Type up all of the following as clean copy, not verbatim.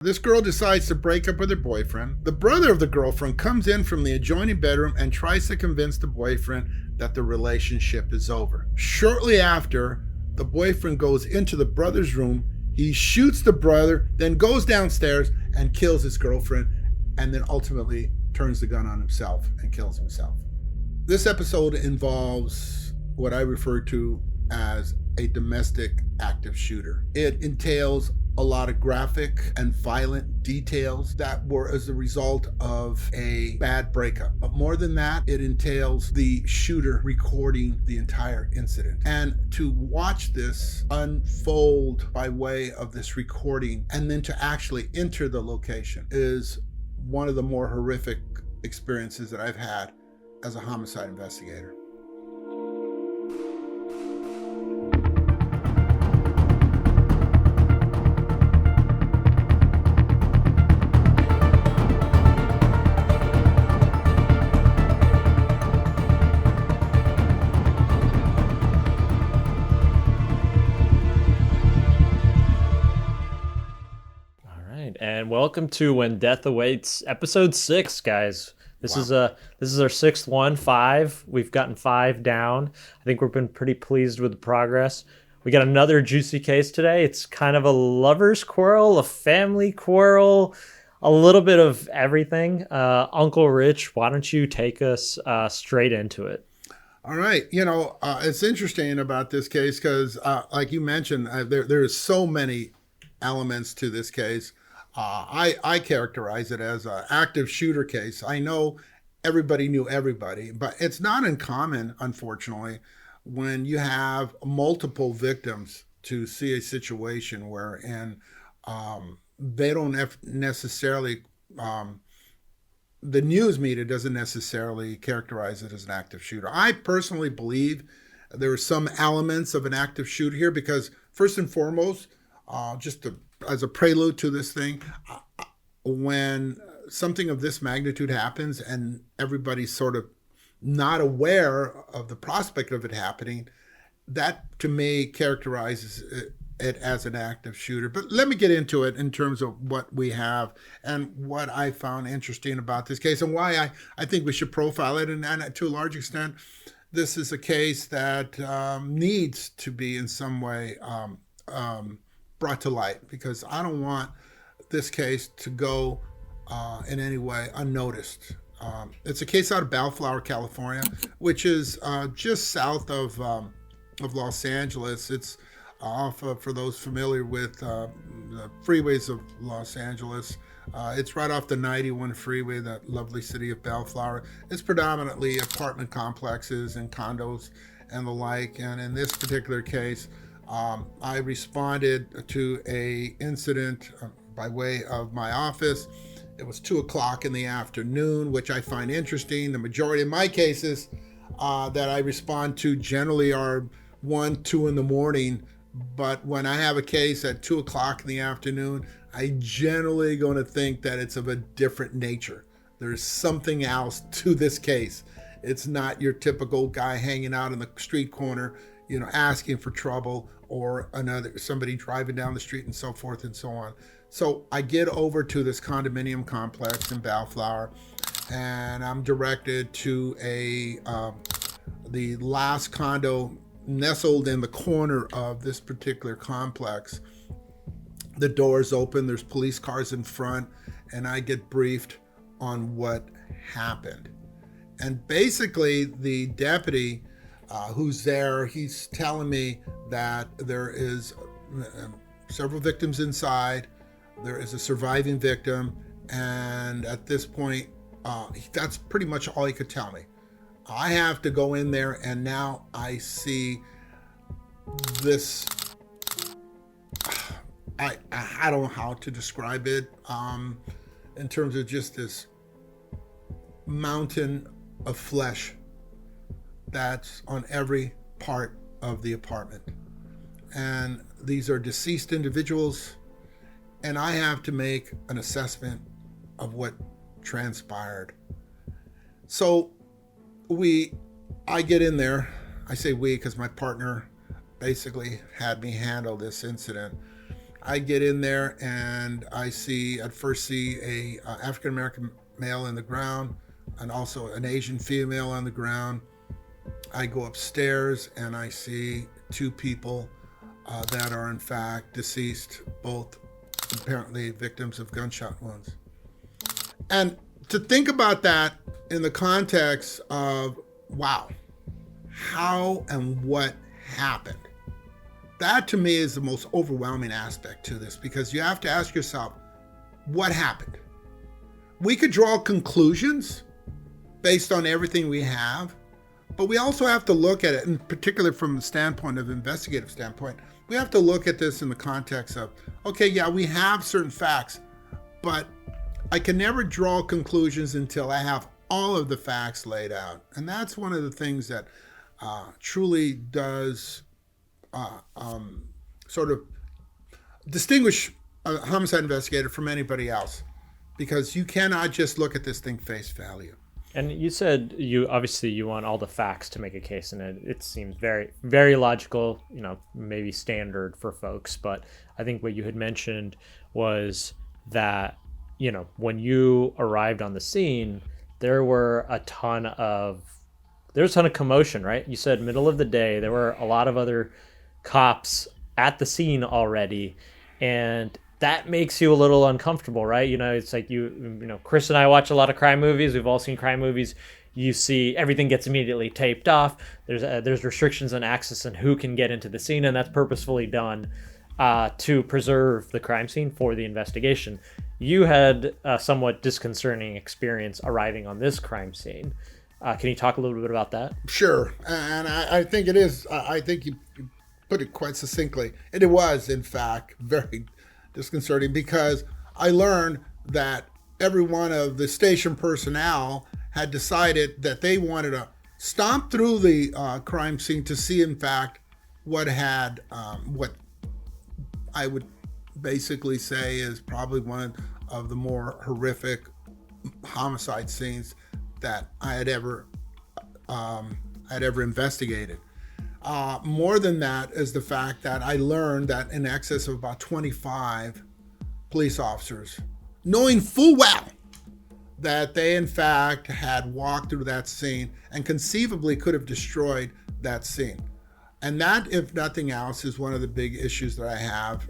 This girl decides to break up with her boyfriend. The brother of the girlfriend comes in from the adjoining bedroom and tries to convince the boyfriend that the relationship is over. Shortly after, the boyfriend goes into the brother's room. He shoots the brother, then goes downstairs and kills his girlfriend, and then ultimately turns the gun on himself and kills himself. This episode involves what I refer to as a domestic active shooter. It entails a lot of graphic and violent details that were as a result of a bad breakup. But more than that, it entails the shooter recording the entire incident. And to watch this unfold by way of this recording and then to actually enter the location is one of the more horrific experiences that I've had as a homicide investigator. And welcome to When Death Awaits, episode 6, guys. This is our 6th one, 5. We've gotten 5 down. I think we've been pretty pleased with the progress. We got another juicy case today. It's kind of a lover's quarrel, a family quarrel, a little bit of everything. Uncle Rich, why don't you take us straight into it? All right. It's interesting about this case because, like you mentioned, there's so many elements to this case. I characterize it as an active shooter case. I know everybody knew everybody, but it's not uncommon, unfortunately, when you have multiple victims to see a situation wherein they don't necessarily, the news media doesn't necessarily characterize it as an active shooter. I personally believe there are some elements of an active shooter here because, first and foremost, as a prelude to this thing, when something of this magnitude happens and everybody's sort of not aware of the prospect of it happening, that to me characterizes it as an active shooter. But let me get into it in terms of what we have and what I found interesting about this case and why I think we should profile it. And to a large extent, this is a case that needs to be in some way brought to light, because I don't want this case to go in any way unnoticed. It's a case out of Bellflower, California, which is just south of Los Angeles. It's off for those familiar with the freeways of Los Angeles. It's right off the 91 freeway, that lovely city of Bellflower. It's predominantly apartment complexes and condos and the like. And in this particular case, I responded to a incident by way of my office. It was 2:00 in the afternoon, which I find interesting. The majority of my cases that I respond to generally are 1, 2 in the morning. But when I have a case at 2:00 in the afternoon, I generally going to think that it's of a different nature. There's something else to this case. It's not your typical guy hanging out in the street corner, asking for trouble, or somebody driving down the street and so forth and so on. So I get over to this condominium complex in Bellflower, and I'm directed to the last condo nestled in the corner of this particular complex. The doors open, there's police cars in front, and I get briefed on what happened. And basically the deputy who's there, he's telling me that there is several victims inside. There is a surviving victim. And at this point, that's pretty much all he could tell me. I have to go in there, and now I see this. I don't know how to describe it in terms of just this mountain of flesh that's on every part of the apartment. And these are deceased individuals, and I have to make an assessment of what transpired. So I get in there. I say we because my partner basically had me handle this incident. I get in there and I first see a African American male in the ground and also an Asian female on the ground. I go upstairs and I see two people that are in fact deceased, both apparently victims of gunshot wounds. And to think about that in the context of, wow, how and what happened, that to me is the most overwhelming aspect to this, because you have to ask yourself, what happened? We could draw conclusions based on everything we have, but we also have to look at it, in particular from the standpoint of investigative standpoint, we have to look at this in the context of, okay, yeah, we have certain facts, but I can never draw conclusions until I have all of the facts laid out. And that's one of the things that truly does sort of distinguish a homicide investigator from anybody else, because you cannot just look at this thing face value. And you said you want all the facts to make a case, and it seems very, very logical, maybe standard for folks. But I think what you had mentioned was that, when you arrived on the scene, there was a ton of commotion, right? You said middle of the day, there were a lot of other cops at the scene already, and that makes you a little uncomfortable, right? It's like Chris and I watch a lot of crime movies. We've all seen crime movies. You see everything gets immediately taped off. There's restrictions on access and who can get into the scene, and that's purposefully done to preserve the crime scene for the investigation. You had a somewhat disconcerting experience arriving on this crime scene. Can you talk a little bit about that? Sure, and I think it is. I think you put it quite succinctly. And it was, in fact, very disconcerting, because I learned that every one of the station personnel had decided that they wanted to stomp through the crime scene to see, in fact, what I would basically say is probably one of the more horrific homicide scenes that I had ever investigated. More than that is the fact that I learned that in excess of about 25 police officers, knowing full well that they in fact had walked through that scene and conceivably could have destroyed that scene. And that, if nothing else, is one of the big issues that I have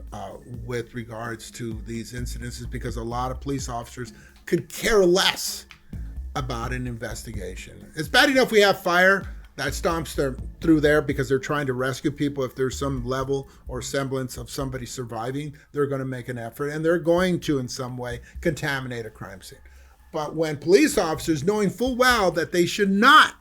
with regards to these incidences, because a lot of police officers could care less about an investigation. It's bad enough we have fire that stomps through there because they're trying to rescue people. If there's some level or semblance of somebody surviving, they're going to make an effort, and they're going to in some way contaminate a crime scene. But when police officers, knowing full well that they should not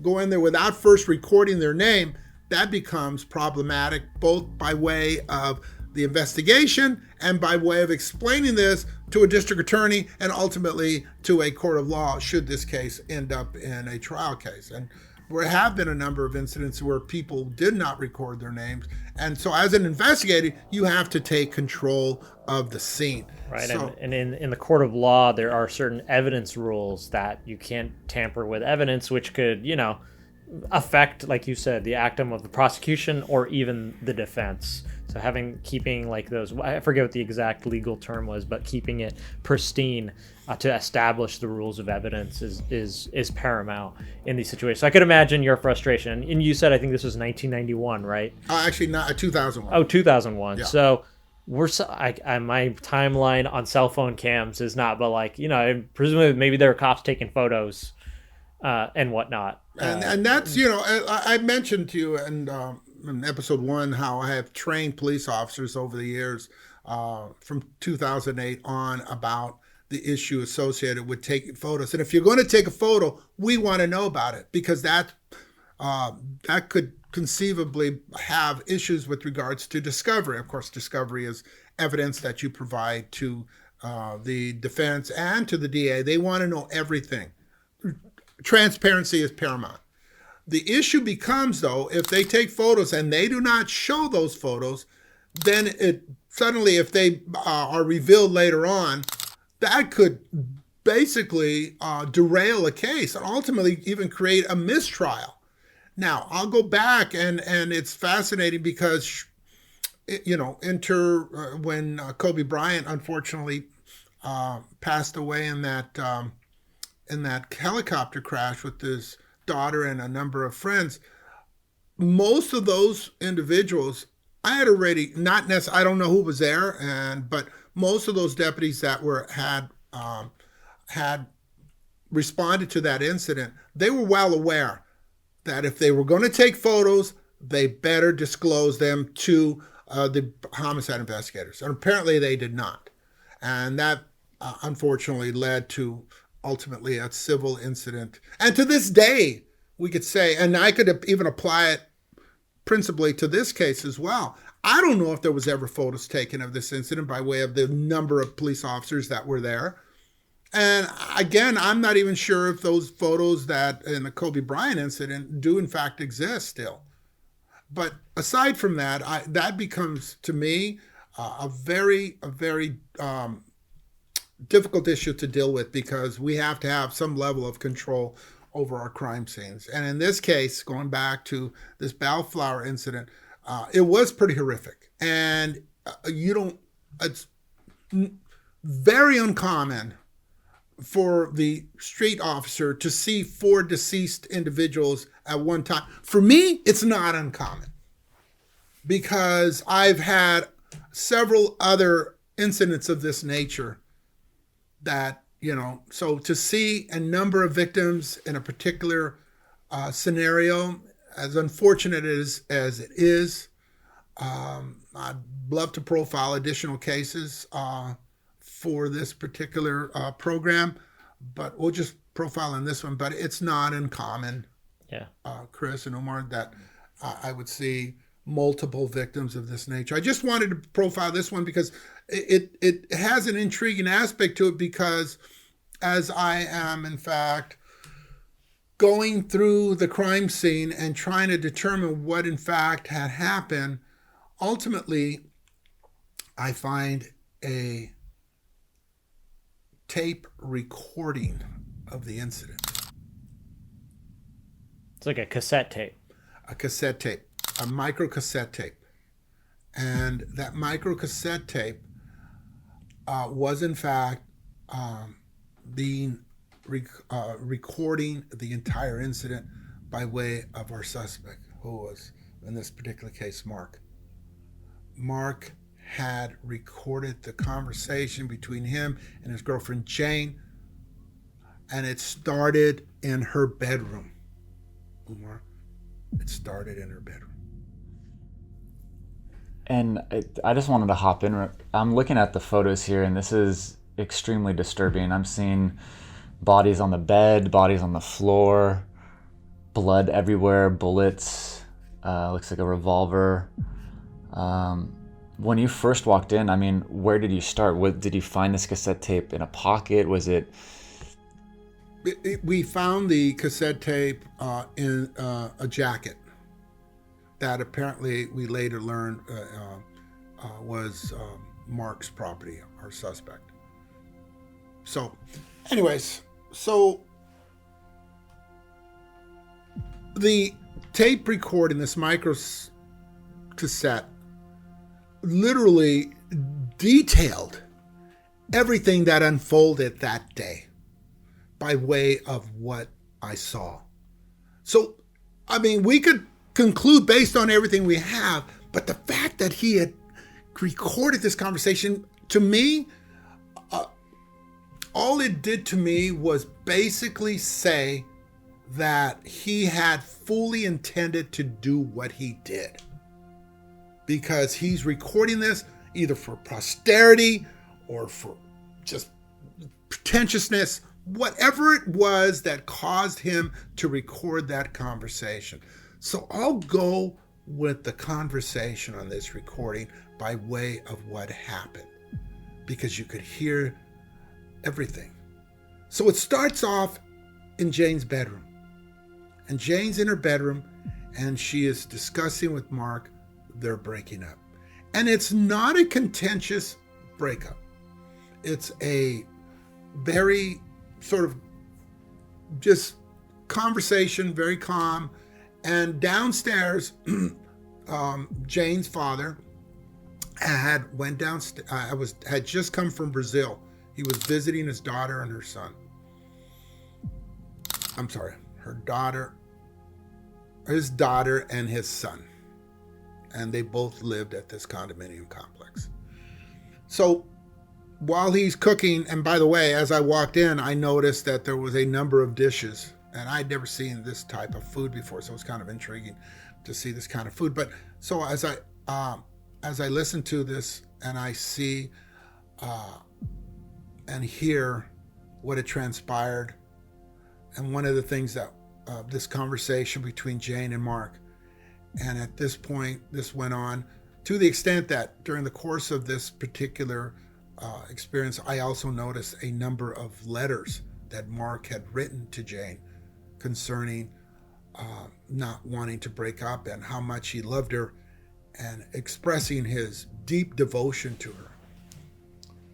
go in there without first recording their name, that becomes problematic, both by way of the investigation and by way of explaining this to a district attorney and ultimately to a court of law, should this case end up in a trial case. And there have been a number of incidents where people did not record their names. And so as an investigator, you have to take control of the scene. Right. So, and in the court of law, there are certain evidence rules that you can't tamper with evidence, which could, affect, like you said, the outcome of the prosecution or even the defense. So keeping like those, I forget what the exact legal term was, but keeping it pristine to establish the rules of evidence is paramount in these situations. So I could imagine your frustration. And you said, I think this was 1991, right? Actually, not 2001. Oh, 2001. Yeah. So my timeline on cell phone cams is not, but presumably maybe there are cops taking photos and whatnot. And that's, I mentioned to you in episode 1 how I have trained police officers over the years from 2008 on about the issue associated with taking photos. And if you're going to take a photo, we want to know about it, because that could conceivably have issues with regards to discovery. Of course, discovery is evidence that you provide to the defense and to the DA. They want to know everything. Transparency is paramount. The issue becomes, though, if they take photos and they do not show those photos, then suddenly, if they are revealed later on, that could basically derail a case and ultimately even create a mistrial. Now, I'll go back, and it's fascinating because enter when Kobe Bryant unfortunately passed away in that helicopter crash with his daughter and a number of friends. Most of those individuals, I had already not necessarily. I don't know who was there, but most of those deputies that had responded to that incident, they were well aware that if they were going to take photos, they better disclose them to the homicide investigators. And apparently they did not. And that unfortunately led to ultimately a civil incident. And to this day, we could say, and I could even apply it principally to this case as well. I don't know if there was ever photos taken of this incident by way of the number of police officers that were there. And again, I'm not even sure if those photos that in the Kobe Bryant incident do in fact exist still. But aside from that, that becomes to me a very difficult issue to deal with, because we have to have some level of control over our crime scenes. And in this case, going back to this Bellflower incident, it was pretty horrific. And it's very uncommon for the street officer to see 4 deceased individuals at one time. For me, it's not uncommon, because I've had several other incidents of this nature that, so to see a number of victims in a particular scenario, as unfortunate as it is, I'd love to profile additional cases for this particular program, but we'll just profile in this one. But it's not uncommon, Chris and Omar, that I would see multiple victims of this nature. I just wanted to profile this one because it has an intriguing aspect to it, because as I am in fact going through the crime scene and trying to determine what in fact had happened, ultimately I find a tape recording of the incident. It's like a cassette tape. A cassette tape, a micro cassette tape. And that micro cassette tape was in fact recording the entire incident by way of our suspect, who was, in this particular case, Mark. Mark had recorded the conversation between him and his girlfriend Jane, and it started in her bedroom. Umar, it started in her bedroom. And I just wanted to hop in. I'm looking at the photos here, and this is extremely disturbing. I'm seeing bodies on the bed, bodies on the floor, blood everywhere, bullets, looks like a revolver. When you first walked in, I mean, where did you start? Did you find this cassette tape in a pocket? Was it? We found the cassette tape in a jacket that apparently we later learned was Mark's property, our suspect. So, anyways, the tape recording, this micro cassette, literally detailed everything that unfolded that day by way of what I saw. So, I mean, we could conclude based on everything we have, but the fact that he had recorded this conversation, to me, all it did to me was basically say that he had fully intended to do what he did, because he's recording this either for posterity or for just pretentiousness, whatever it was that caused him to record that conversation. So I'll go with the conversation on this recording by way of what happened, because you could hear everything. So it starts off in Jane's bedroom, and Jane's in her bedroom, and she is discussing with Mark their breaking up. And it's not a contentious breakup. It's a very sort of just conversation, very calm. And downstairs, Jane's father went down. Had just come from Brazil. He was visiting his daughter and her son. I'm sorry, his daughter and his son, and they both lived at this condominium complex. So while he's cooking, and by the way, as I walked in, I noticed that there was a number of dishes, and I'd never seen this type of food before, so it was kind of intriguing to see this kind of food. But so as I listen to this and I see and hear what had transpired, and one of the things that this conversation between Jane and Mark, and at this point, this went on to the extent that during the course of this particular experience, I also noticed a number of letters that Mark had written to Jane concerning not wanting to break up and how much he loved her, and expressing his deep devotion to her.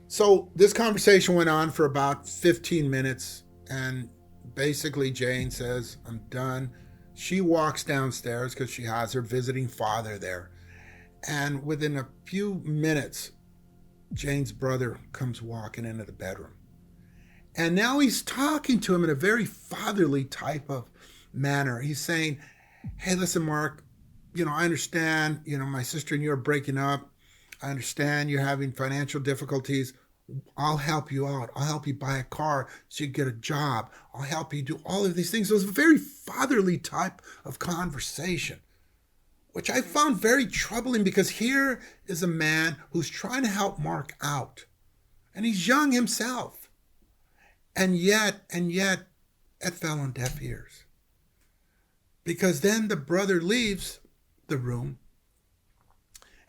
So this conversation went on for about 15 minutes, and basically Jane says, I'm done. She walks downstairs because she has her visiting father there. And within a few minutes, Jane's brother comes walking into the bedroom. And now he's talking to him in a very fatherly type of manner. He's saying, hey, listen, Mark, I understand, my sister and you are breaking up. I understand you're having financial difficulties. I'll help you out. I'll help you buy a car so you get a job. I'll help you do all of these things. So it was a very fatherly type of conversation, which I found very troubling, because here is a man who's trying to help Mark out, and he's young himself. And yet, it fell on deaf ears. Because then the brother leaves the room,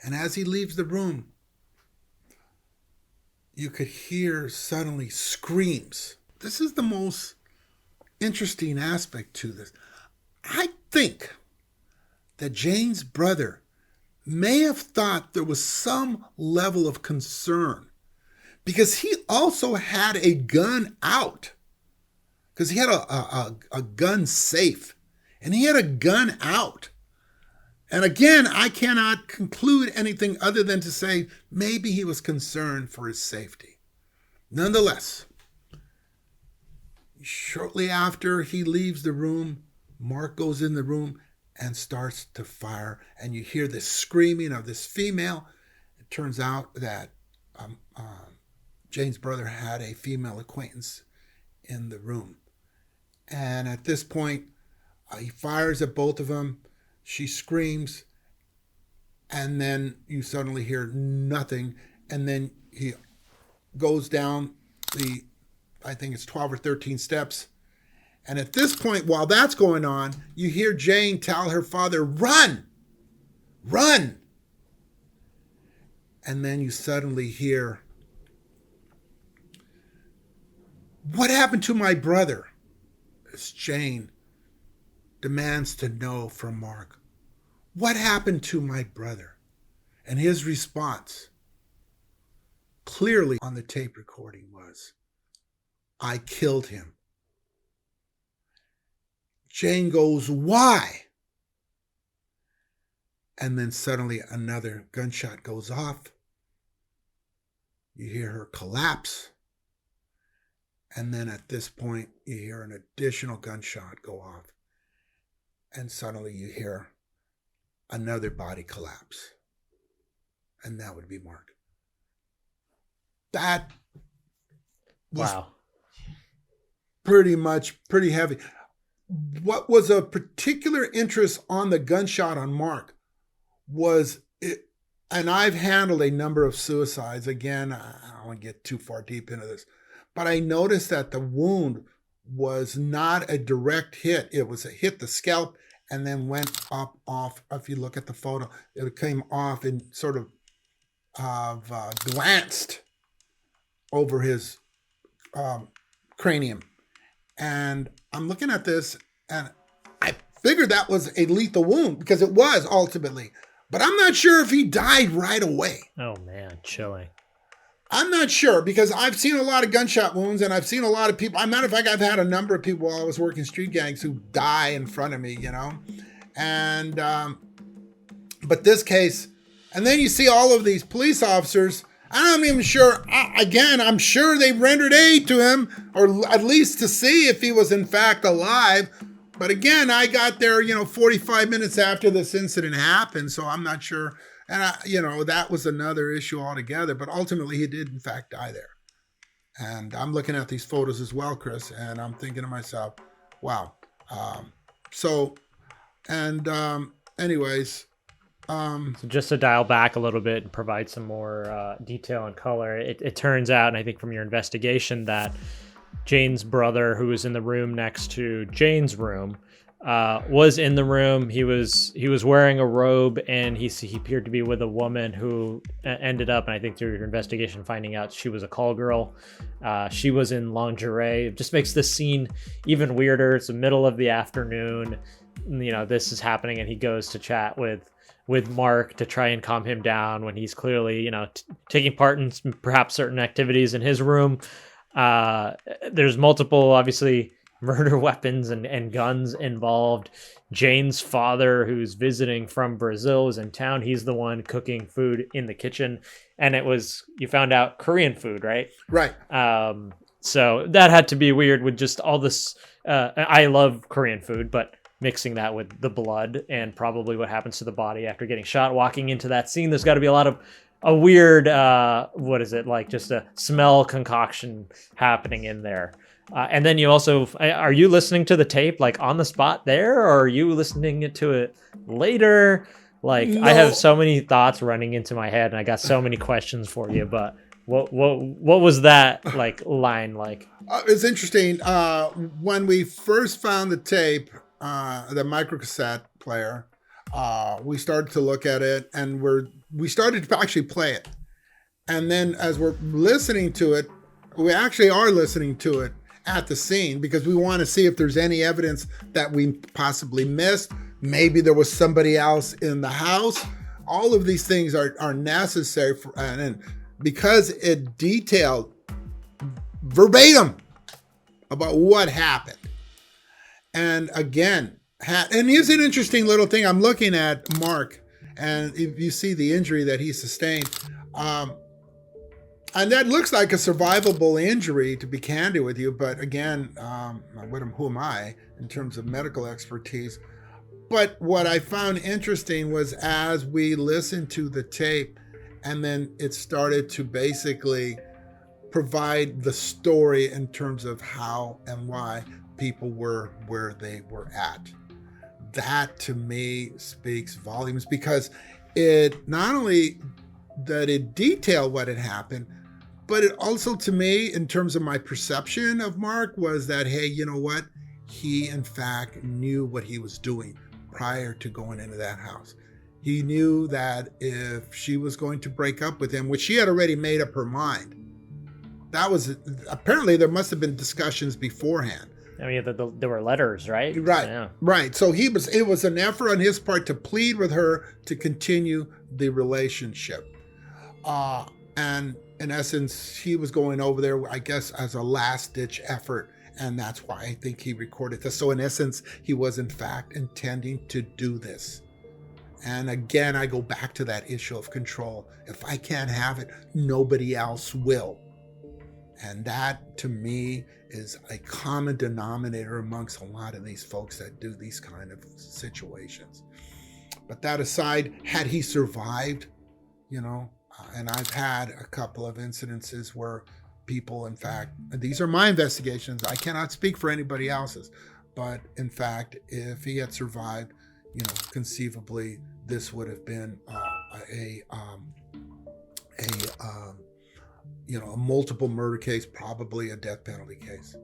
and as he leaves the room, you could hear suddenly screams. This is the most interesting aspect to this. I think that Jane's brother may have thought there was some level of concern, because he also had a gun out, because he had a gun safe, and he had a gun out. And again, I cannot conclude anything other than to say maybe he was concerned for his safety. Nonetheless, shortly after he leaves the room, Mark goes in the room and starts to fire. And you hear this screaming of this female. It turns out that Jane's brother had a female acquaintance in the room. And at this point, he fires at both of them. She screams, and then you suddenly hear nothing. And then he goes down I think it's 12 or 13 steps. And at this point, while that's going on, you hear Jane tell her father, run, run. And then you suddenly hear, what happened to my brother? As Jane demands to know from Mark, what happened to my brother? And his response, clearly on the tape recording, was, I killed him. Jane goes, why? And then suddenly another gunshot goes off. You hear her collapse. And then at this point, you hear an additional gunshot go off. And suddenly you hear another body collapse. And that would be Mark. That was pretty heavy. What was of particular interest on the gunshot on Mark was it, and I've handled a number of suicides. Again, I don't want to get too far deep into this, but I noticed that the wound was not a direct hit. It was a hit the scalp and then went up off. If you look at the photo, it came off and sort of glanced over his cranium. And I'm looking at this, and I figured that was a lethal wound, because it was ultimately. But I'm not sure if he died right away. Oh, man, chilling. I'm not sure, because I've seen a lot of gunshot wounds, and I've seen a lot of people. As a matter of fact, I've had a number of people while I was working street gangs who die in front of me, And, but this case, And then you see all of these police officers. I'm even sure, again, I'm sure they rendered aid to him, or at least to see if he was in fact alive. But again, I got there, 45 minutes after this incident happened, so I'm not sure. And, that was another issue altogether. But ultimately, he did, in fact, die there. And I'm looking at these photos as well, Chris, and I'm thinking to myself, wow. Anyways. So just to dial back a little bit and provide some more detail and color, it turns out, and I think from your investigation, that Jane's brother, who was in the room next to Jane's room, was in the room. He was wearing a robe, and he appeared to be with a woman who ended up, and I think through your investigation, finding out she was a call girl. She was in lingerie. It just makes this scene even weirder. It's the middle of the afternoon. This is happening, and he goes to chat with Mark to try and calm him down when he's clearly, taking part in perhaps certain activities in his room. There's multiple, obviously, murder weapons and guns involved. Jane's father, who's visiting from Brazil, is in town. He's the one cooking food in the kitchen. And it was, you found out, Korean food, right? Right. So that had to be weird with just all this. I love Korean food, but mixing that with the blood and probably what happens to the body after getting shot, walking into that scene, there's got to be a lot of a weird, what is it, like just a smell concoction happening in there. And then you also, are you listening to the tape like on the spot there, or are you listening to it later? Like, no. I have so many thoughts running into my head and I got so many questions for you, but what was that like line like? It's interesting. When we first found the tape, the microcassette player, we started to look at it, and we started to actually play it. And then as we're listening to it, we actually are listening to it at the scene because we want to see if there's any evidence that we possibly missed. Maybe there was somebody else in the house. All of these things are necessary and because it detailed verbatim about what happened. And again, and here's an interesting little thing. I'm looking at Mark, and if you see the injury that he sustained, and that looks like a survivable injury, to be candid with you. But again, who am I in terms of medical expertise? But what I found interesting was as we listened to the tape, and then it started to basically provide the story in terms of how and why people were where they were at. That to me speaks volumes because it not only that it detailed what had happened, but it also to me, in terms of my perception of Mark, was that, hey, you know what? He in fact knew what he was doing prior to going into that house. He knew that if she was going to break up with him, which she had already made up her mind, that was apparently there must have been discussions beforehand. I mean, there were letters, right? Right, yeah. Right. So it was an effort on his part to plead with her to continue the relationship. And in essence, he was going over there, I guess, as a last-ditch effort. And that's why I think he recorded this. So in essence, he was in fact intending to do this. And again, I go back to that issue of control. If I can't have it, nobody else will. And that, to me, is a common denominator amongst a lot of these folks that do these kind of situations. But that aside, had he survived, and I've had a couple of incidences where people, in fact, these are my investigations. I cannot speak for anybody else's. But in fact, if he had survived, conceivably, this would have been a multiple murder case, probably a death penalty case.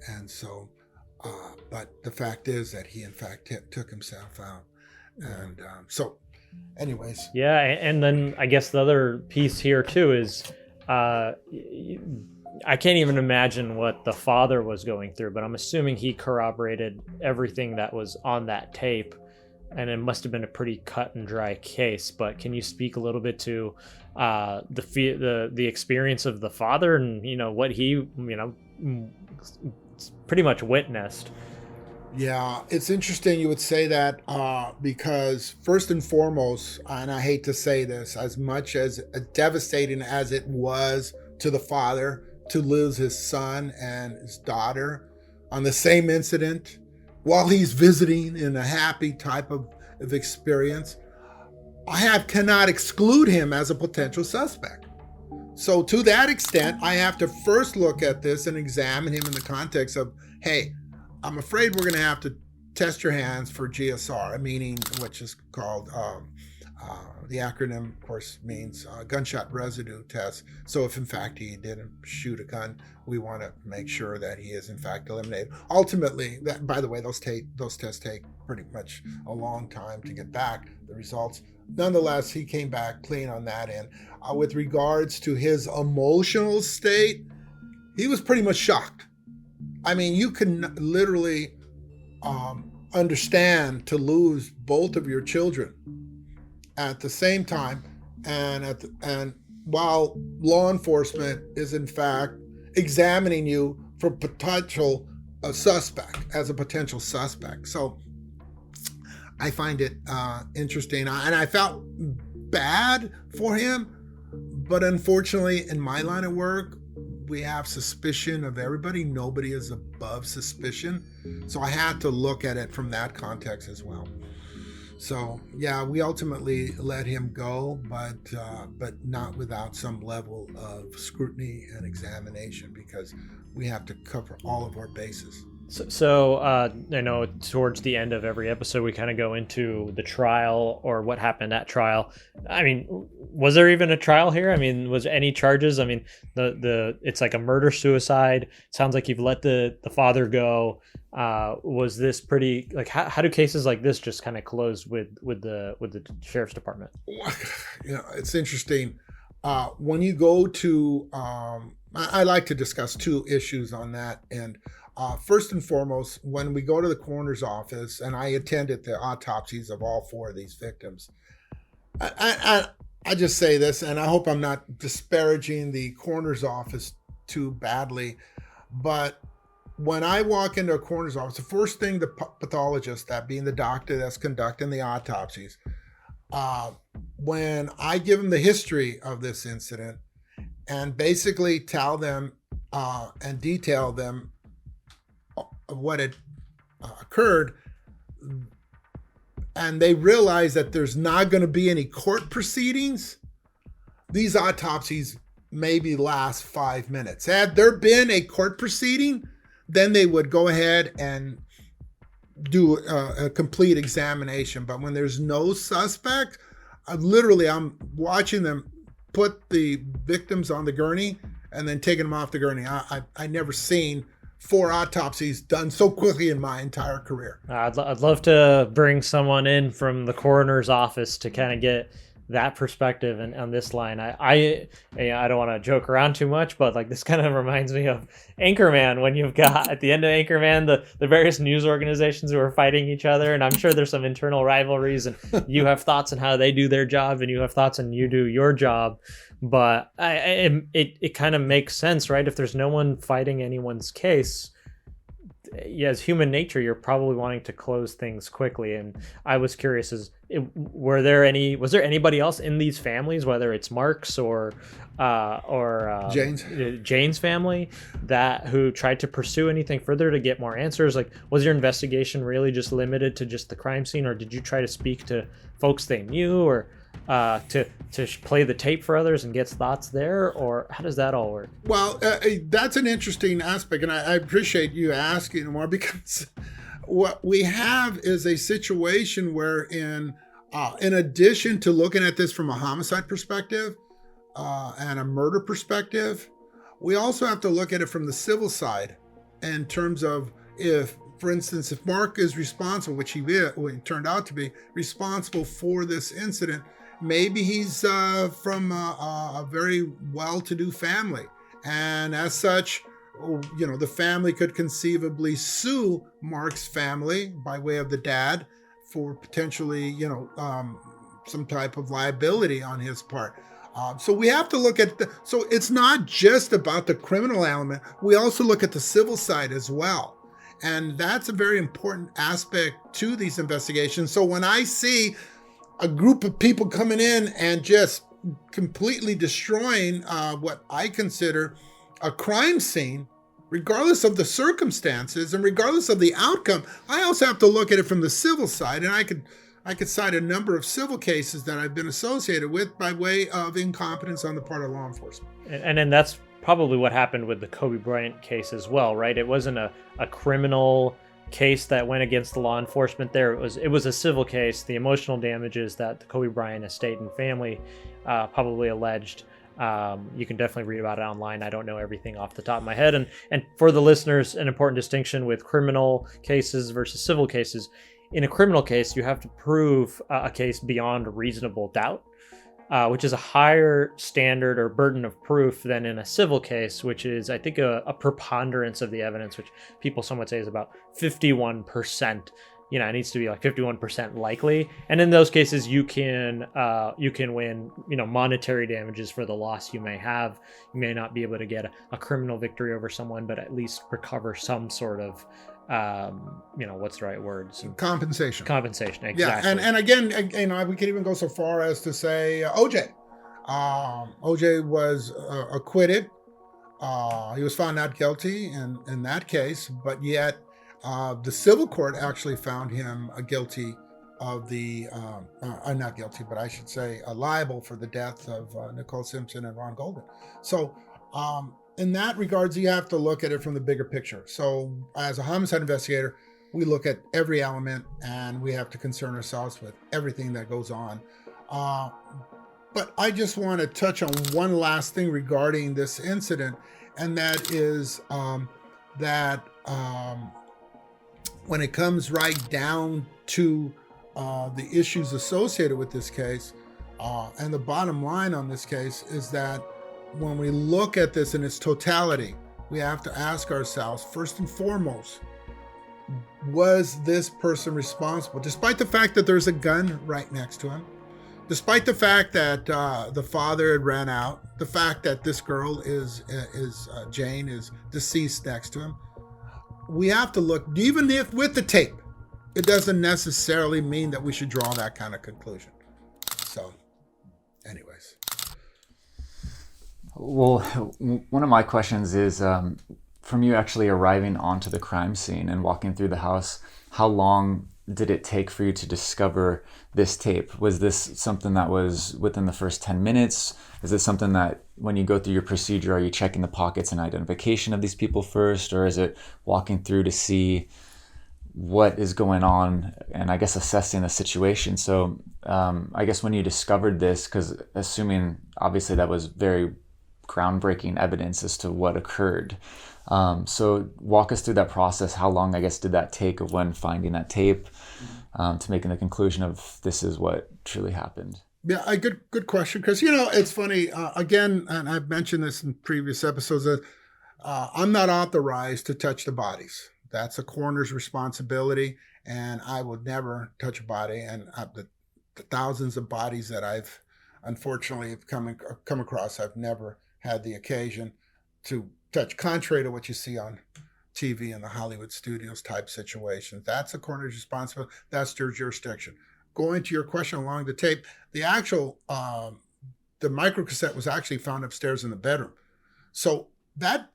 And so, but the fact is that he in fact took himself out. And so anyways. Yeah. And then I guess the other piece here too is, I can't even imagine what the father was going through, but I'm assuming he corroborated everything that was on that tape. And it must have been a pretty cut and dry case. But can you speak a little bit to the experience of the father and what he pretty much witnessed? Yeah, it's interesting you would say that because first and foremost, and I hate to say this, as much as devastating as it was to the father to lose his son and his daughter on the same incident while he's visiting in a happy type of experience, cannot exclude him as a potential suspect. So to that extent, I have to first look at this and examine him in the context of, hey, I'm afraid we're going to have to test your hands for GSR, meaning which is called, the acronym, of course, means gunshot residue test. So if in fact he didn't shoot a gun, we want to make sure that he is in fact eliminated. Ultimately, that, by the way, those tests take pretty much a long time to get back the results. Nonetheless, he came back clean on that end. With regards to his emotional state, he was pretty much shocked. I mean, you can literally understand to lose both of your children at the same time, and while law enforcement is in fact examining you for potential suspect as a potential suspect. So I find it interesting, and I felt bad for him, but unfortunately, in my line of work, we have suspicion of everybody. Nobody is above suspicion. So I had to look at it from that context as well. So yeah, we ultimately let him go, but not without some level of scrutiny and examination, because we have to cover all of our bases. So I know towards the end of every episode, we kind of go into the trial or what happened at trial. I mean, was there even a trial here? I mean, was any charges? I mean, it's like a murder suicide. It sounds like you've let the father go. Was this pretty, like, how do cases like this just kind of close with the sheriff's department? It's interesting. When you go to, I like to discuss two issues on that. And first and foremost, when we go to the coroner's office, and I attended the autopsies of all four of these victims, I just say this, and I hope I'm not disparaging the coroner's office too badly, but when I walk into a coroner's office, the first thing the pathologist, that being the doctor that's conducting the autopsies, when I give them the history of this incident and basically tell them and detail them what had occurred, and they realize that there's not going to be any court proceedings, these autopsies maybe last 5 minutes. Had there been a court proceeding, then they would go ahead and do a complete examination. But when there's no suspect, I'm watching them put the victims on the gurney and then taking them off the gurney. I never seen 4 autopsies done so quickly in my entire career. I'd love to bring someone in from the coroner's office to kind of get that perspective and on this line. I don't want to joke around too much, but like this kind of reminds me of Anchorman, when you've got at the end of Anchorman the various news organizations who are fighting each other, and I'm sure there's some internal rivalries, and you have thoughts on how they do their job and you have thoughts on you do your job. But it kind of makes sense, right? If there's no one fighting anyone's case, yeah, as human nature, you're probably wanting to close things quickly. And I was curious, was there anybody else in these families, whether it's Mark's or Jane's family, who tried to pursue anything further to get more answers? Like, was your investigation really just limited to just the crime scene, or did you try to speak to folks they knew, or to play the tape for others and get thoughts there, or how does that all work? Well, that's an interesting aspect, and I appreciate you asking more, because what we have is a situation where in addition to looking at this from a homicide perspective and a murder perspective, we also have to look at it from the civil side in terms of, if, for instance, if Mark is responsible, which he turned out to be responsible for this incident, maybe he's from a very well-to-do family, and as such, the family could conceivably sue Mark's family by way of the dad for potentially, some type of liability on his part. So we have to look at so it's not just about the criminal element. We also look at the civil side as well. And that's a very important aspect to these investigations. So when I see a group of people coming in and just completely destroying what I consider a crime scene, regardless of the circumstances and regardless of the outcome, I also have to look at it from the civil side. And I could cite a number of civil cases that I've been associated with by way of incompetence on the part of law enforcement. And then that's probably what happened with the Kobe Bryant case as well, right? It wasn't a criminal case that went against the law enforcement there. It was a civil case. The emotional damages that the Kobe Bryant estate and family probably alleged. You can definitely read about it online. I don't know everything off the top of my head. And for the listeners, an important distinction with criminal cases versus civil cases. In a criminal case, you have to prove a case beyond reasonable doubt, which is a higher standard or burden of proof than in a civil case, which is, I think, a preponderance of the evidence, which people somewhat say is about 51%. It needs to be like 51% likely. And in those cases, you can win, monetary damages for the loss you may have. You may not be able to get a criminal victory over someone, but at least recover some sort of, what's the right word? Compensation. Compensation, exactly. Yeah, and again, we could even go so far as to say OJ. OJ was acquitted. He was found not guilty in that case, but yet the civil court actually found him guilty of the, not guilty, but I should say liable for the death of Nicole Simpson and Ron Golden. So in that regards, you have to look at it from the bigger picture. So as a homicide investigator, we look at every element and we have to concern ourselves with everything that goes on. But I just want to touch on one last thing regarding this incident, and that is that when it comes right down to the issues associated with this case, and the bottom line on this case is that when we look at this in its totality, we have to ask ourselves, first and foremost, was this person responsible? Despite the fact that there's a gun right next to him, despite the fact that the father had ran out, the fact that this girl is Jane is deceased next to him, we have to look, even if with the tape, it doesn't necessarily mean that we should draw that kind of conclusion. So, anyways. Well, one of my questions is, from you actually arriving onto the crime scene and walking through the house, how long did it take for you to discover this tape? Was this something that was within the first 10 minutes? Is it something that when you go through your procedure, are you checking the pockets and identification of these people first? Or is it walking through to see what is going on and I guess assessing the situation? So I guess when you discovered this, because assuming obviously that was very groundbreaking evidence as to what occurred. So walk us through that process. How long, I guess, did that take of when finding that tape to making the conclusion of this is what truly happened? Yeah, a good question. Because, it's funny, again, and I've mentioned this in previous episodes, that I'm not authorized to touch the bodies. That's a coroner's responsibility, and I would never touch a body. And the thousands of bodies that I've unfortunately have come across, I've never had the occasion to touch, contrary to what you see on TV in the Hollywood studios type situations. That's a coroner's responsibility. That's their jurisdiction. Going to your question along the tape, the actual, the microcassette was actually found upstairs in the bedroom. So that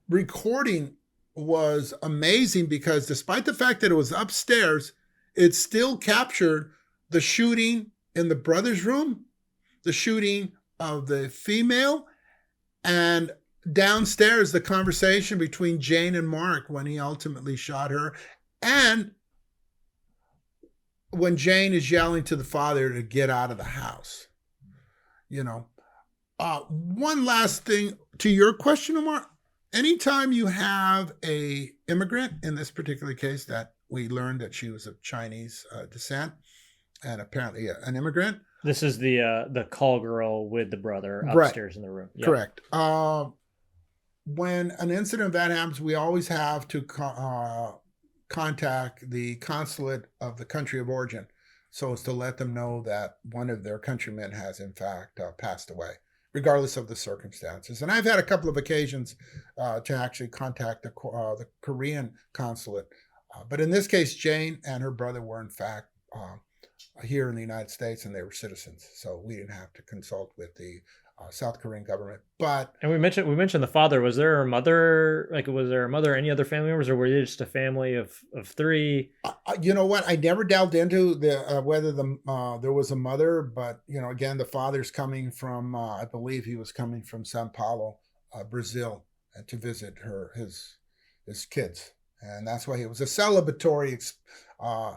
recording was amazing because despite the fact that it was upstairs, it still captured the shooting in the brother's room, the shooting of the female, and downstairs, the conversation between Jane and Mark when he ultimately shot her, and when Jane is yelling to the father to get out of the house. One last thing to your question, Omar. Anytime you have a immigrant, in this particular case that we learned that she was of Chinese descent and apparently an immigrant. This is the call girl with the brother upstairs in the room. Yep. Correct. When an incident of that happens, we always have to contact the consulate of the country of origin, so as to let them know that one of their countrymen has in fact passed away. regardless of the circumstances. And I've had a couple of occasions to actually contact the Korean consulate. But in this case, Jane and her brother were in fact here in the United States, and they were citizens. So we didn't have to consult with the South Korean government. But And we mentioned the father. Was there a mother? Like, was there a mother? Any other family members, or were they just a family of three? you know what? I never delved into the whether there was a mother, but again, the father's coming from. I believe he was coming from Sao Paulo, Brazil, to visit his kids, and that's why it was a celebratory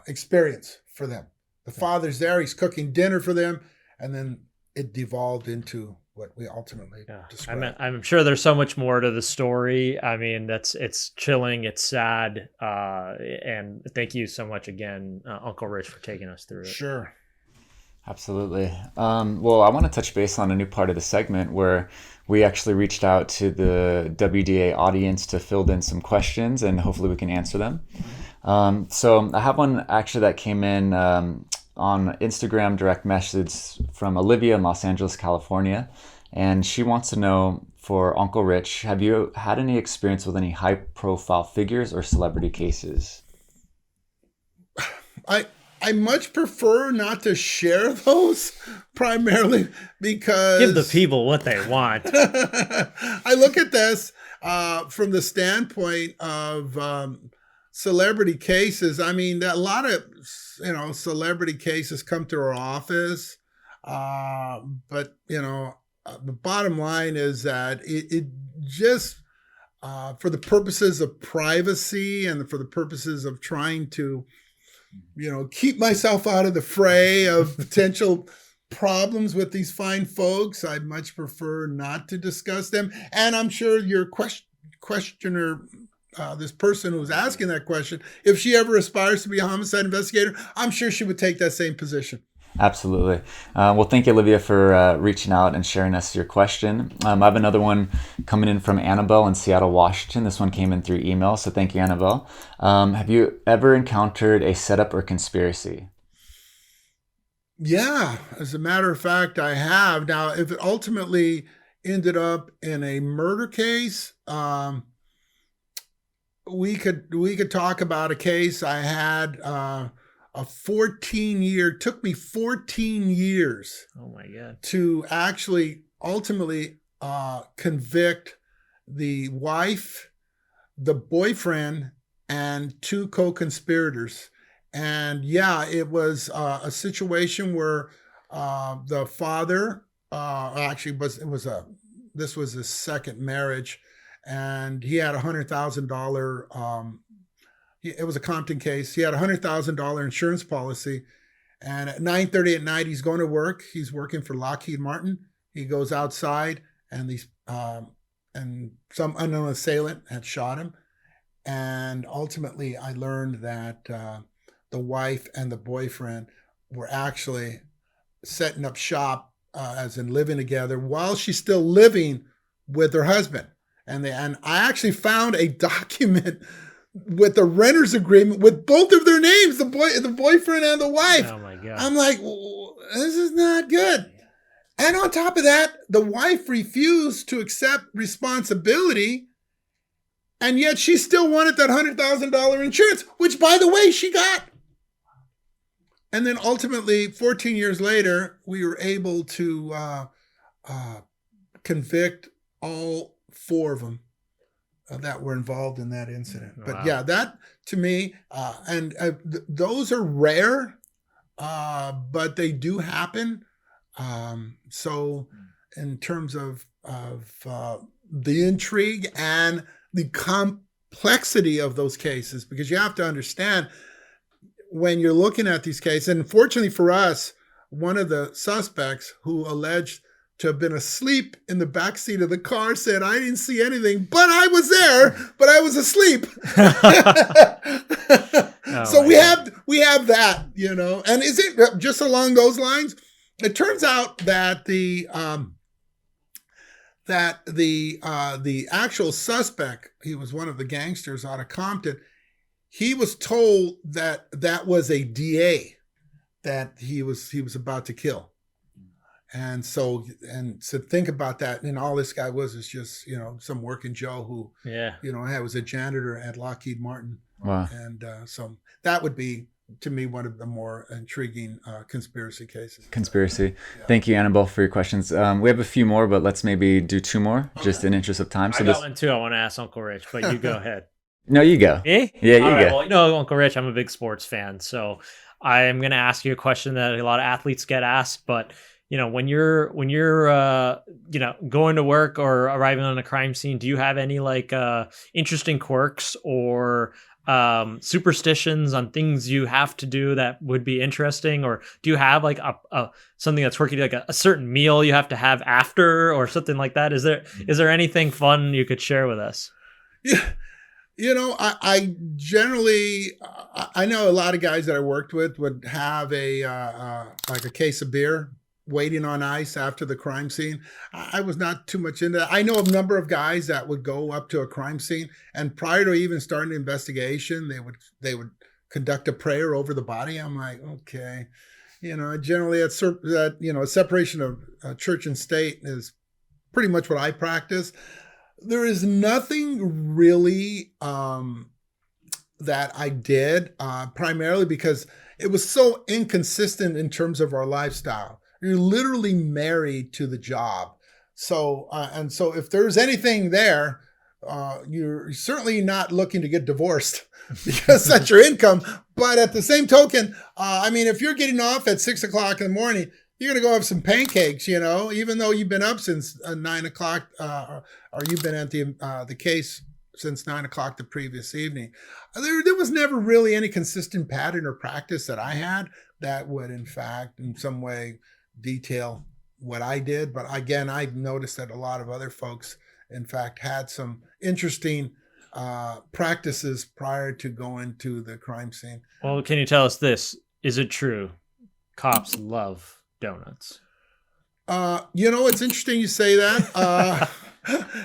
experience for them. The father's there; he's cooking dinner for them, and then it devolved into what we ultimately described. I'm sure there's so much more to the story. I mean, it's chilling, it's sad, and thank you so much again, Uncle Rich, for taking us through it. Sure. Absolutely. Well, I want to touch base on a new part of the segment where we actually reached out to the WDA audience to fill in some questions, and hopefully we can answer them. So I have one actually that came in on Instagram direct message from Olivia in Los Angeles, California. And she wants to know, for Uncle Rich, have you had any experience with any high profile figures or celebrity cases? I much prefer not to share those, primarily because... Give the people what they want. I look at this from the standpoint of celebrity cases. I mean, a lot of celebrity cases come to our office, but the bottom line is that it just for the purposes of privacy and for the purposes of trying to keep myself out of the fray of potential problems with these fine folks, I much prefer not to discuss them. And I'm sure your questioner, this person who's asking that question, if she ever aspires to be a homicide investigator, I'm sure she would take that same position. Absolutely. Well, thank you, Olivia, for reaching out and sharing us your question. I have another one coming in from Annabelle in Seattle, Washington. This one came in through email, so thank you, Annabelle. Have you ever encountered a setup or conspiracy? Yeah, as a matter of fact, I have. Now, if it ultimately ended up in a murder case, we could talk about a case I had. Took me 14 years. Oh my God. To actually ultimately convict the wife, the boyfriend, and 2 co-conspirators. And yeah, it was a situation where the father this was his second marriage, and he had $100,000. It was a Compton case. He had a $100,000 insurance policy, and at 9:30 at night, he's going to work. He's working for Lockheed Martin. He goes outside, and some unknown assailant had shot him. And ultimately, I learned that the wife and the boyfriend were actually setting up shop, as in living together, while she's still living with her husband. And I actually found a document with the renter's agreement with both of their names, the boyfriend and the wife. Oh my God. I'm like, this is not good. And on top of that, the wife refused to accept responsibility, and yet she still wanted that $100,000 insurance, which, by the way, she got. And then ultimately, 14 years later, we were able to convict all 4 of them that were involved in that incident. Wow. But yeah, that to me, those are rare, but they do happen. So in terms of the intrigue and the complexity of those cases, because you have to understand when you're looking at these cases, and fortunately for us, one of the suspects who alleged to have been asleep in the backseat of the car said, I didn't see anything, but I was there, but I was asleep. So we have that, and is it just along those lines? It turns out that the actual suspect, he was one of the gangsters out of Compton. He was told that was a DA that he was about to kill. And so think about that. And all this guy was is just, some working Joe who, Yeah. was a janitor at Lockheed Martin. Wow. And so that would be, to me, one of the more intriguing conspiracy cases. Conspiracy. Thank you, Annabelle, for your questions. We have a few more, but let's maybe do 2 more, just in interest of time. I got one too. I want to ask Uncle Rich, but you go ahead. No, you go. Me? Yeah, you All right, go. well, Uncle Rich, I'm a big sports fan, so I am going to ask you a question that a lot of athletes get asked. But when you're going to work or arriving on a crime scene, do you have any interesting quirks or superstitions on things you have to do that would be interesting? Or do you have something that's quirky, like a certain meal you have to have after or something like that? Is there anything fun you could share with us? Yeah. I generally, I know a lot of guys that I worked with would have a case of beer waiting on ice after the crime scene. I was not too much into that. I know a number of guys that would go up to a crime scene, and prior to even starting the investigation, they would conduct a prayer over the body. I'm like, okay, generally a separation of church and state is pretty much what I practice. There is nothing really that I did, primarily because it was so inconsistent in terms of our lifestyle. You're literally married to the job. So if there's anything there, you're certainly not looking to get divorced because that's your income. But at the same token, if you're getting off at 6 o'clock in the morning, you're going to go have some pancakes, even though you've been up since 9 o'clock, or you've been at the case since 9 o'clock the previous evening. There was never really any consistent pattern or practice that I had that would, in fact, in some way detail what I did. But again, I've noticed that a lot of other folks, in fact, had some interesting practices prior to going to the crime scene. Well, can you tell us this? Is it true? Cops love donuts. It's interesting you say that.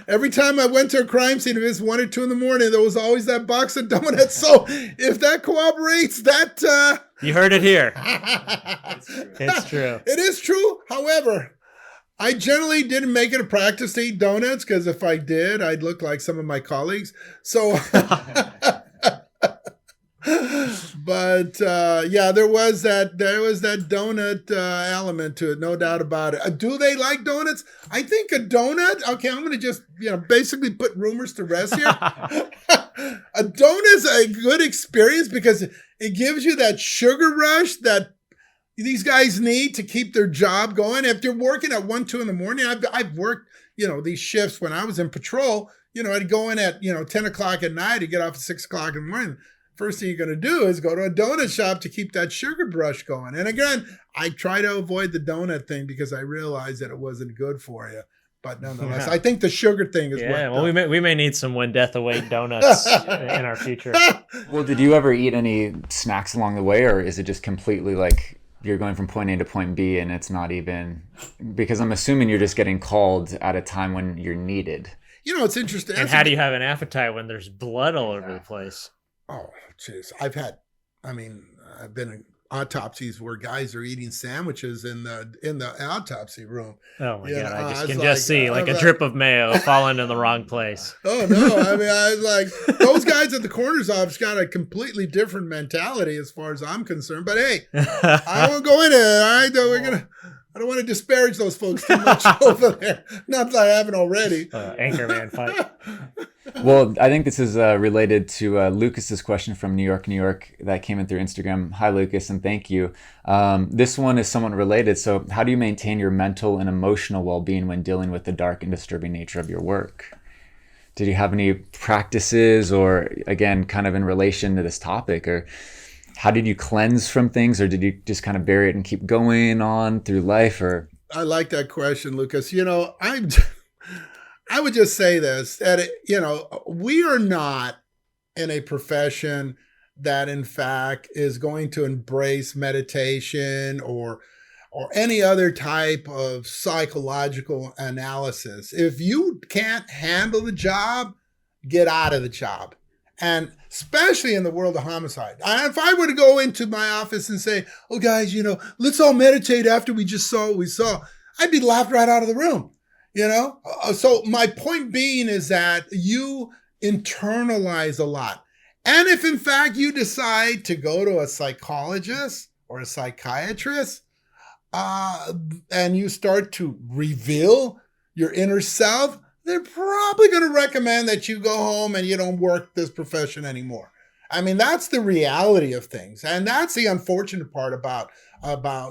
Every time I went to a crime scene, if it's 1 or 2 in the morning, there was always that box of donuts. So if that corroborates that, you heard it here. It's true. It is true. However, I generally didn't make it a practice to eat donuts because if I did, I'd look like some of my colleagues. So, but there was that donut element to it, no doubt about it. Do they like donuts? I think a donut. Okay, I'm going to just basically put rumors to rest here. A donut's a good experience because it gives you that sugar rush that these guys need to keep their job going. If you're working at 1, 2 in the morning, I've worked these shifts when I was in patrol. I'd go in at 10 o'clock at night, and get off at 6 o'clock in the morning. First thing you're going to do is go to a donut shop to keep that sugar rush going. And again, I try to avoid the donut thing because I realized that it wasn't good for you. But nonetheless, I think the sugar thing is we may need some When Death Awaits donuts in our future. Well, did you ever eat any snacks along the way, or is it just completely like you're going from point A to point B and it's not even, because I'm assuming you're just getting called at a time when you're needed. It's interesting. And how do you have an appetite when there's blood all over the place? Oh, jeez. I've been in autopsies where guys are eating sandwiches in the autopsy room. Oh my God. I can just see a drip of mayo falling in the wrong place. Oh no. I was like, those guys at the coroner's office got a completely different mentality as far as I'm concerned. But hey, I won't go into it. All right. I don't want to disparage those folks too much over there. Not that I haven't already. Anchorman fight. Well, I think this is related to Lucas's question from New York that came in through Instagram. Hi, Lucas, and thank you. This one is somewhat related. So how do you maintain your mental and emotional well-being when dealing with the dark and disturbing nature of your work? Did you have any practices, or again, kind of in relation to this topic, or how did you cleanse from things, or did you just kind of bury it and keep going on through life? Or I like that question, Lucas. I would just say this, that, we are not in a profession that, in fact, is going to embrace meditation or any other type of psychological analysis. If you can't handle the job, get out of the job. And especially in the world of homicide. If I were to go into my office and say, oh, guys, let's all meditate after we just saw what we saw, I'd be laughed right out of the room, So my point being is that you internalize a lot. And if in fact you decide to go to a psychologist or a psychiatrist, and you start to reveal your inner self, they're probably going to recommend that you go home and you don't work this profession anymore. I mean, that's the reality of things. And that's the unfortunate part about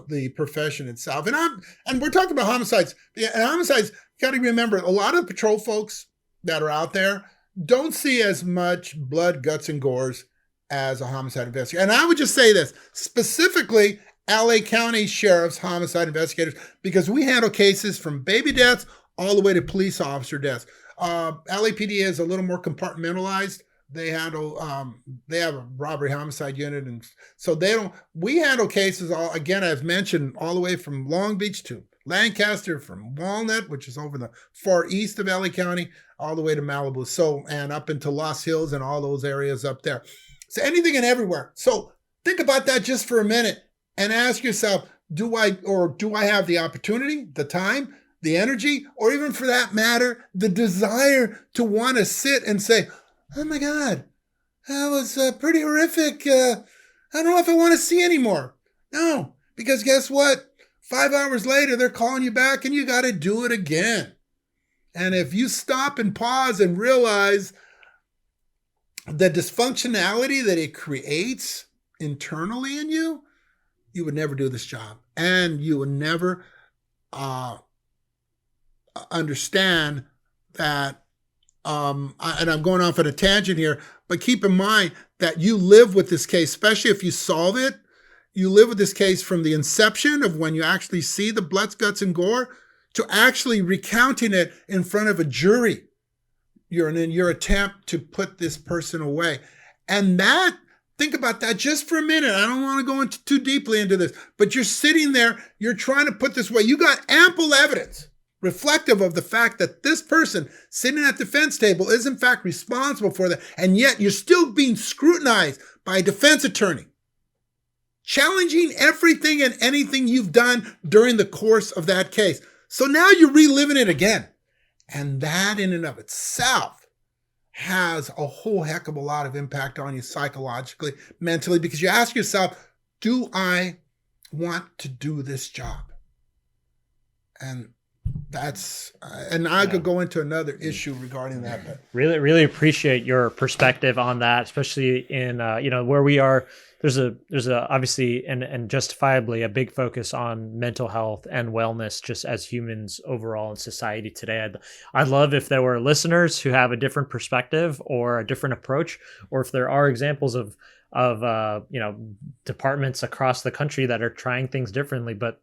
the profession itself. And we're talking about homicides. And homicides, you got to remember, a lot of patrol folks that are out there don't see as much blood, guts, and gores as a homicide investigator. And I would just say this, specifically LA County Sheriff's homicide investigators, because we handle cases from baby deaths all the way to police officer deaths. LAPD is a little more compartmentalized. They handle, they have a robbery homicide unit. And so we handle cases, again, as mentioned, all the way from Long Beach to Lancaster, from Walnut, which is over the far east of LA County, all the way to Malibu. And up into Los Hills and all those areas up there. So anything and everywhere. So think about that just for a minute and ask yourself, do I have the opportunity, the time, the energy, or even for that matter, the desire to want to sit and say, oh my God, that was pretty horrific. I don't know if I want to see anymore. No, because guess what? 5 hours later, they're calling you back and you got to do it again. And if you stop and pause and realize the dysfunctionality that it creates internally in you, you would never do this job. And you would never understand that, and I'm going off on a tangent here, but keep in mind that you live with this case, especially if you solve it. You live with this case from the inception of when you actually see the blood, guts, and gore to actually recounting it in front of a jury. In your attempt to put this person away. And think about that just for a minute. I don't want to go into too deeply into this, but you're sitting there, you're trying to put this away. You got ample evidence reflective of the fact that this person sitting at the defense table is in fact responsible for that. And yet you're still being scrutinized by a defense attorney, challenging everything and anything you've done during the course of that case. So now you're reliving it again. And that in and of itself has a whole heck of a lot of impact on you psychologically, mentally, because you ask yourself, do I want to do this job? And I could go into another issue regarding that. But really, really appreciate your perspective on that, especially in, where we are. There's a obviously and justifiably a big focus on mental health and wellness just as humans overall in society today. I'd love if there were listeners who have a different perspective or a different approach, or if there are examples of departments across the country that are trying things differently. But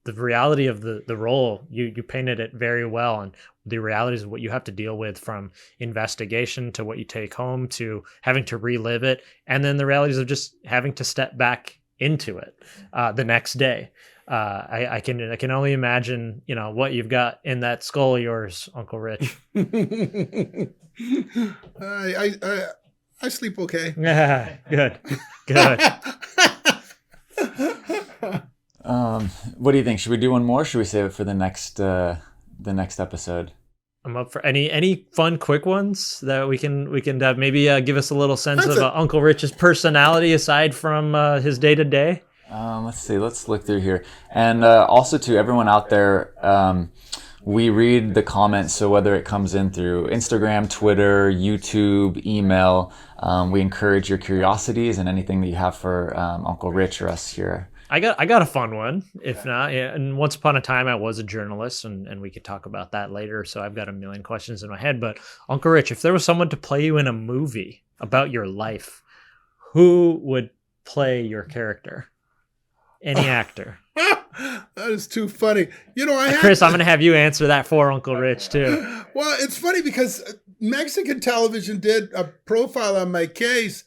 the reality of the role, you painted it very well, and the realities of what you have to deal with, from investigation to what you take home to having to relive it, and then the realities of just having to step back into it the next day. I can only imagine what you've got in that skull of yours, Uncle Rich. I sleep okay. Yeah, good. What do you think? Should we do one more? Or should we save it for the next episode? I'm up for any fun, quick ones that we can maybe give us a little sense of Uncle Rich's personality aside from his day to day. Let's see. Let's look through here, and also to everyone out there, we read the comments. So whether it comes in through Instagram, Twitter, YouTube, email, we encourage your curiosities and anything that you have for Uncle Rich or us here. I got a fun one, if not. Yeah. And once upon a time, I was a journalist, and we could talk about that later. So I've got a million questions in my head. But Uncle Rich, if there was someone to play you in a movie about your life, who would play your character? Any actor? That is too funny. Chris, I'm going to have you answer that for Uncle Rich too. Well, it's funny because Mexican television did a profile on my case.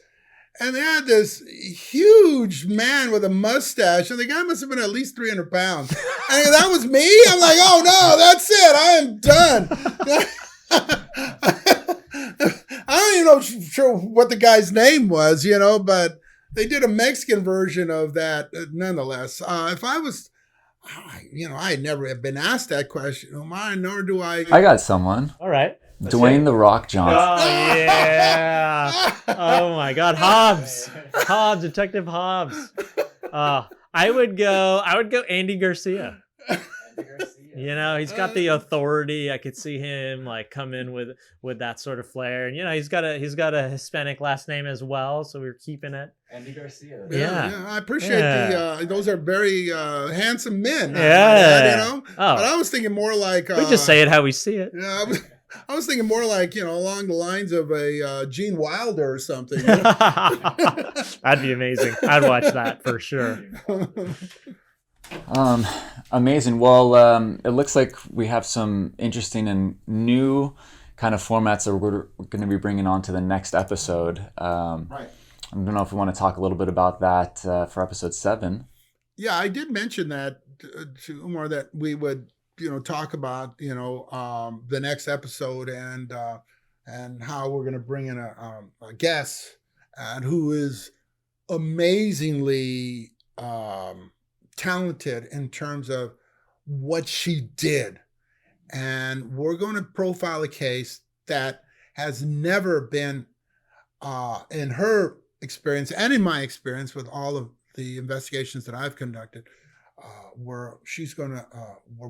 And they had this huge man with a mustache, and the guy must have been at least 300 pounds. And that was me? I'm like, oh no, that's it. I am done. I don't even know sure what the guy's name was, but they did a Mexican version of that nonetheless. If I was I never have been asked that question, Omar, nor do I. I got someone. All right. Dwayne The Rock Johnson. Oh yeah! Oh my God, Hobbs, Detective Hobbs. I would go Andy Garcia. You know, he's got the authority. I could see him like come in with that sort of flair, and he's got a Hispanic last name as well, so we're keeping it. Andy Garcia. Yeah, I appreciate those are very handsome men. Yeah. But I was thinking more like We just say it how we see it. Yeah, I was thinking more like along the lines of a Gene Wilder or something. That'd be amazing. I'd watch that for sure. Amazing. Well, it looks like we have some interesting and new kind of formats that we're going to be bringing on to the next episode. Right. I don't know if we want to talk a little bit about that for episode 7. Yeah, I did mention that to Umar that we would, talk about, the next episode and how we're going to bring in a guest and who is amazingly talented in terms of what she did. And we're going to profile a case that has never been, in her experience and in my experience with all of the investigations that I've conducted, where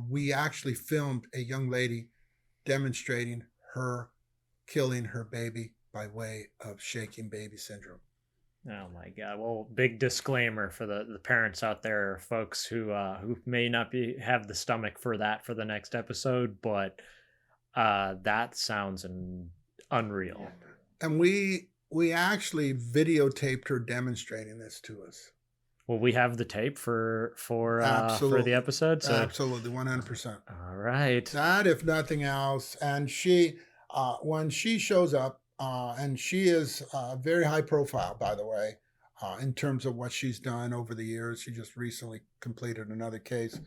we actually filmed a young lady demonstrating her killing her baby by way of shaking baby syndrome. Oh my God! Well, big disclaimer for the parents out there, folks who may not have the stomach for that for the next episode, but that sounds unreal. And we actually videotaped her demonstrating this to us. Well, we have the tape for the episode. So. Absolutely, 100%. All right. That, if nothing else, and she, when she shows up, and she is very high profile, by the way, in terms of what she's done over the years. She just recently completed another case,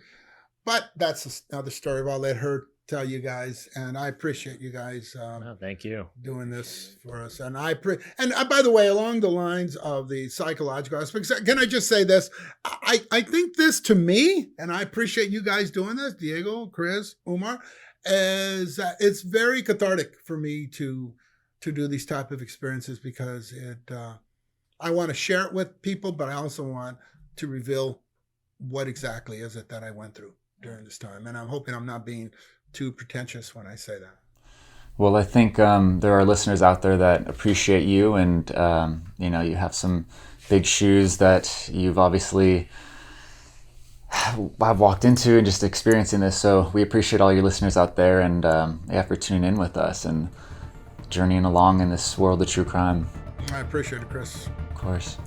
but that's another story. I'll let her tell you guys, and I appreciate you guys. Thank you doing this for us, and by the way, along the lines of the psychological aspects, can I just say this? I think this to me, and I appreciate you guys doing this, Diego, Chris, Umar, is it's very cathartic for me to do these type of experiences because I want to share it with people, but I also want to reveal what exactly is it that I went through during this time, and I'm hoping I'm not being too pretentious when I say that. Well, I think there are listeners out there that appreciate you, and you have some big shoes that you've obviously have walked into and just experiencing this. So we appreciate all your listeners out there, and for tuning in with us and journeying along in this world of true crime. I appreciate it, Chris. Of course.